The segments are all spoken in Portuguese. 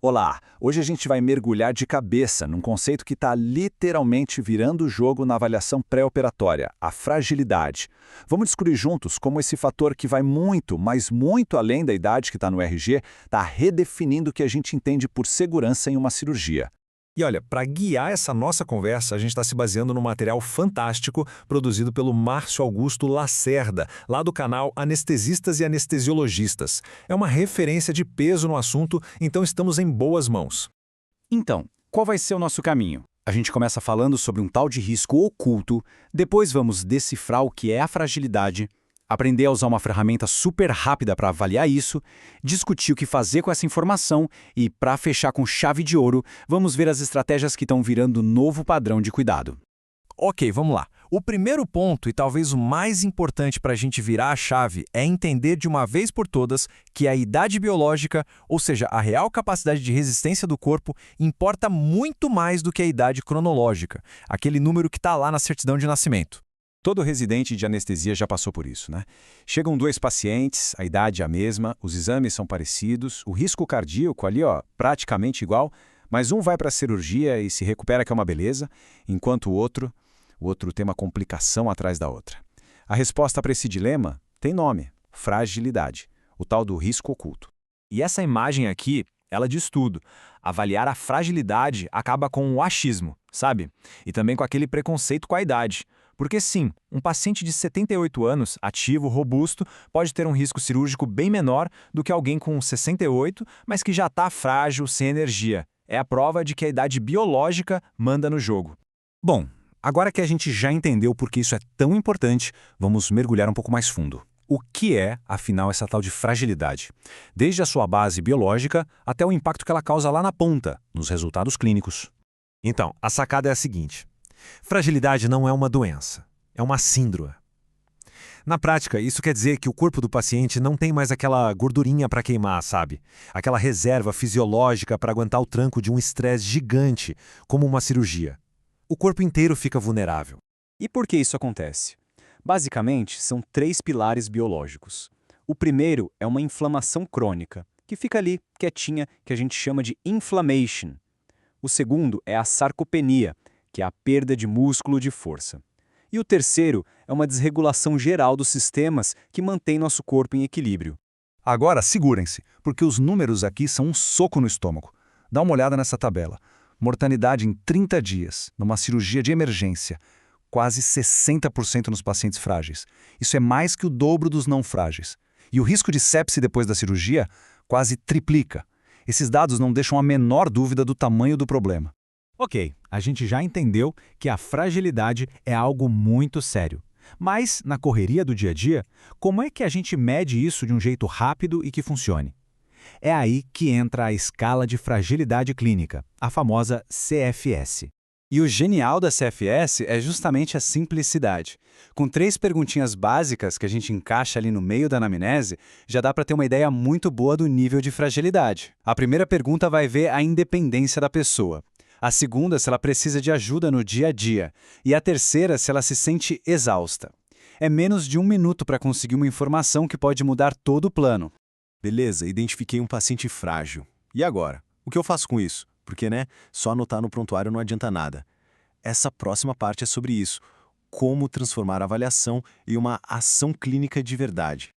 Olá! Hoje a gente vai mergulhar de cabeça num conceito que está literalmente virando o jogo na avaliação pré-operatória, a fragilidade. Vamos descobrir juntos como esse fator que vai muito, mas muito além da idade que está no RG, está redefinindo o que a gente entende por segurança em uma cirurgia. E olha, para guiar essa nossa conversa, a gente está se baseando num material fantástico produzido pelo Márcio Augusto Lacerda, lá do canal Anestesistas e Anestesiologistas. É uma referência de peso no assunto, então estamos em boas mãos. Então, qual vai ser o nosso caminho? A gente começa falando sobre um tal de risco oculto, depois vamos decifrar o que é a fragilidade, aprender a usar uma ferramenta super rápida para avaliar isso, discutir o que fazer com essa informação e, para fechar com chave de ouro, vamos ver as estratégias que estão virando novo padrão de cuidado. Ok, vamos lá. O primeiro ponto, e talvez o mais importante para a gente virar a chave, é entender de uma vez por todas que a idade biológica, ou seja, a real capacidade de resistência do corpo, importa muito mais do que a idade cronológica, aquele número que está lá na certidão de nascimento. Todo residente de anestesia já passou por isso, né? Chegam dois pacientes, a idade é a mesma, os exames são parecidos, o risco cardíaco ali, praticamente igual, mas um vai para a cirurgia e se recupera que é uma beleza, enquanto o outro tem uma complicação atrás da outra. A resposta para esse dilema tem nome, fragilidade, o tal do risco oculto. E essa imagem aqui, ela diz tudo. Avaliar a fragilidade acaba com o achismo, sabe? E também com aquele preconceito com a idade. Porque sim, um paciente de 78 anos, ativo, robusto, pode ter um risco cirúrgico bem menor do que alguém com 68, mas que já está frágil, sem energia. É a prova de que a idade biológica manda no jogo. Bom, agora que a gente já entendeu por que isso é tão importante, vamos mergulhar um pouco mais fundo. O que é, afinal, essa tal de fragilidade? Desde a sua base biológica até o impacto que ela causa lá na ponta, nos resultados clínicos. Então, a sacada é a seguinte. Fragilidade não é uma doença, é uma síndrome. Na prática, isso quer dizer que o corpo do paciente não tem mais aquela gordurinha para queimar, sabe? Aquela reserva fisiológica para aguentar o tranco de um estresse gigante, como uma cirurgia. O corpo inteiro fica vulnerável. E por que isso acontece? Basicamente, são 3 pilares biológicos. O primeiro é uma inflamação crônica, que fica ali, quietinha, que a gente chama de inflammation. O segundo é a sarcopenia, que é a perda de músculo de força. E o terceiro é uma desregulação geral dos sistemas que mantém nosso corpo em equilíbrio. Agora, segurem-se, porque os números aqui são um soco no estômago. Dá uma olhada nessa tabela. Mortalidade em 30 dias, numa cirurgia de emergência. Quase 60% nos pacientes frágeis. Isso é mais que o dobro dos não frágeis. E o risco de sepse depois da cirurgia quase triplica. Esses dados não deixam a menor dúvida do tamanho do problema. Ok, a gente já entendeu que a fragilidade é algo muito sério. Mas, na correria do dia a dia, como é que a gente mede isso de um jeito rápido e que funcione? É aí que entra a escala de fragilidade clínica, a famosa CFS. E o genial da CFS é justamente a simplicidade. Com 3 perguntinhas básicas que a gente encaixa ali no meio da anamnese, já dá para ter uma ideia muito boa do nível de fragilidade. A primeira pergunta vai ver a independência da pessoa. A segunda, se ela precisa de ajuda no dia a dia. E a terceira, se ela se sente exausta. É menos de 1 minuto para conseguir uma informação que pode mudar todo o plano. Beleza, identifiquei um paciente frágil. E agora? O que eu faço com isso? Porque, só anotar no prontuário não adianta nada. Essa próxima parte é sobre isso. Como transformar a avaliação em uma ação clínica de verdade.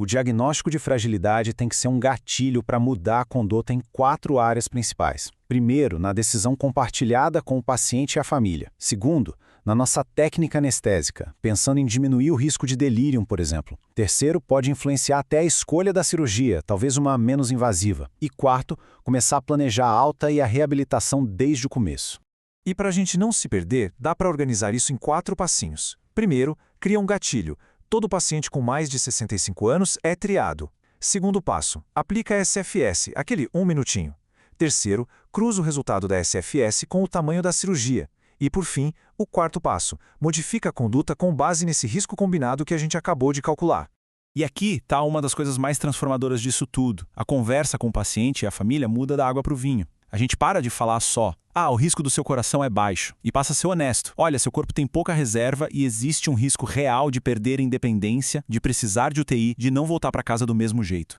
O diagnóstico de fragilidade tem que ser um gatilho para mudar a conduta em 4 áreas principais. Primeiro, na decisão compartilhada com o paciente e a família. Segundo, na nossa técnica anestésica, pensando em diminuir o risco de delírio, por exemplo. Terceiro, pode influenciar até a escolha da cirurgia, talvez uma menos invasiva. E quarto, começar a planejar a alta e a reabilitação desde o começo. E para a gente não se perder, dá para organizar isso em 4 passinhos. Primeiro, cria um gatilho. Todo paciente com mais de 65 anos é triado. Segundo passo, aplica a SFS, aquele 1 minutinho. Terceiro, cruza o resultado da SFS com o tamanho da cirurgia. E, por fim, o 4º passo, modifica a conduta com base nesse risco combinado que a gente acabou de calcular. E aqui está uma das coisas mais transformadoras disso tudo. A conversa com o paciente e a família muda da água para o vinho. A gente para de falar só, o risco do seu coração é baixo, e passa a ser honesto. Olha, seu corpo tem pouca reserva e existe um risco real de perder a independência, de precisar de UTI, de não voltar para casa do mesmo jeito.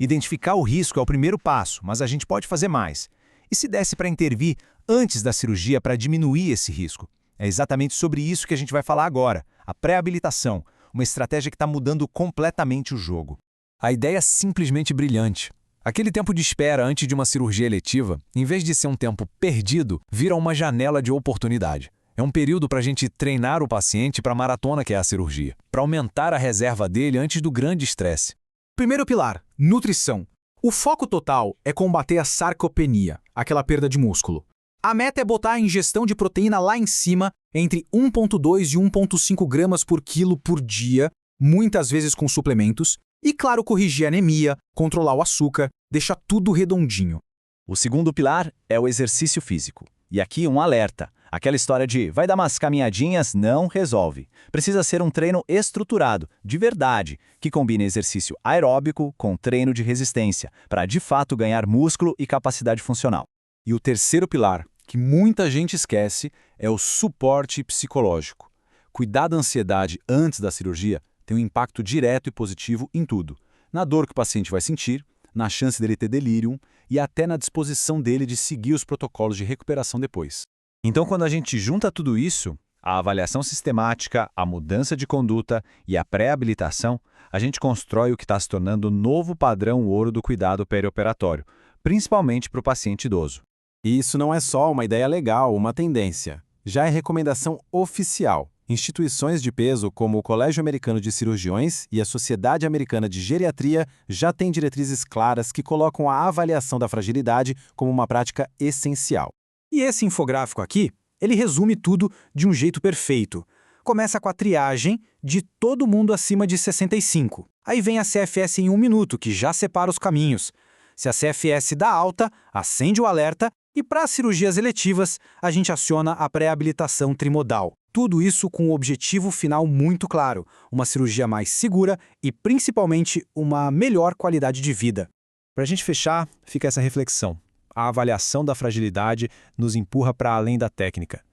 Identificar o risco é o primeiro passo, mas a gente pode fazer mais. E se desse para intervir antes da cirurgia para diminuir esse risco? É exatamente sobre isso que a gente vai falar agora, a pré-habilitação, uma estratégia que está mudando completamente o jogo. A ideia é simplesmente brilhante. Aquele tempo de espera antes de uma cirurgia eletiva, em vez de ser um tempo perdido, vira uma janela de oportunidade. É um período para a gente treinar o paciente para a maratona que é a cirurgia, para aumentar a reserva dele antes do grande estresse. Primeiro pilar, nutrição. O foco total é combater a sarcopenia, aquela perda de músculo. A meta é botar a ingestão de proteína lá em cima, entre 1,2 e 1,5 gramas por quilo por dia, muitas vezes com suplementos, e, claro, corrigir a anemia, controlar o açúcar, deixar tudo redondinho. O segundo pilar é o exercício físico. E aqui um alerta. Aquela história de vai dar umas caminhadinhas não resolve. Precisa ser um treino estruturado, de verdade, que combine exercício aeróbico com treino de resistência, para de fato ganhar músculo e capacidade funcional. E o terceiro pilar, que muita gente esquece, é o suporte psicológico. Cuidar da ansiedade antes da cirurgia tem um impacto direto e positivo em tudo. Na dor que o paciente vai sentir, na chance dele ter delírio e até na disposição dele de seguir os protocolos de recuperação depois. Então, quando a gente junta tudo isso, a avaliação sistemática, a mudança de conduta e a pré-habilitação, a gente constrói o que está se tornando o novo padrão ouro do cuidado perioperatório, principalmente para o paciente idoso. E isso não é só uma ideia legal, uma tendência. Já é recomendação oficial. Instituições de peso como o Colégio Americano de Cirurgiões e a Sociedade Americana de Geriatria já têm diretrizes claras que colocam a avaliação da fragilidade como uma prática essencial. E esse infográfico aqui, ele resume tudo de um jeito perfeito. Começa com a triagem de todo mundo acima de 65. Aí vem a CFS em 1 minuto, que já separa os caminhos. Se a CFS dá alta, acende o alerta e para as cirurgias eletivas, a gente aciona a pré-habilitação trimodal. Tudo isso com o objetivo final muito claro, uma cirurgia mais segura e, principalmente, uma melhor qualidade de vida. Para a gente fechar, fica essa reflexão. A avaliação da fragilidade nos empurra para além da técnica.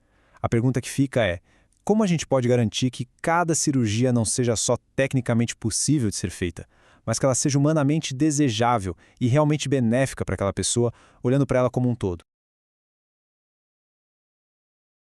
A pergunta que fica é: como a gente pode garantir que cada cirurgia não seja só tecnicamente possível de ser feita, mas que ela seja humanamente desejável e realmente benéfica para aquela pessoa, olhando para ela como um todo?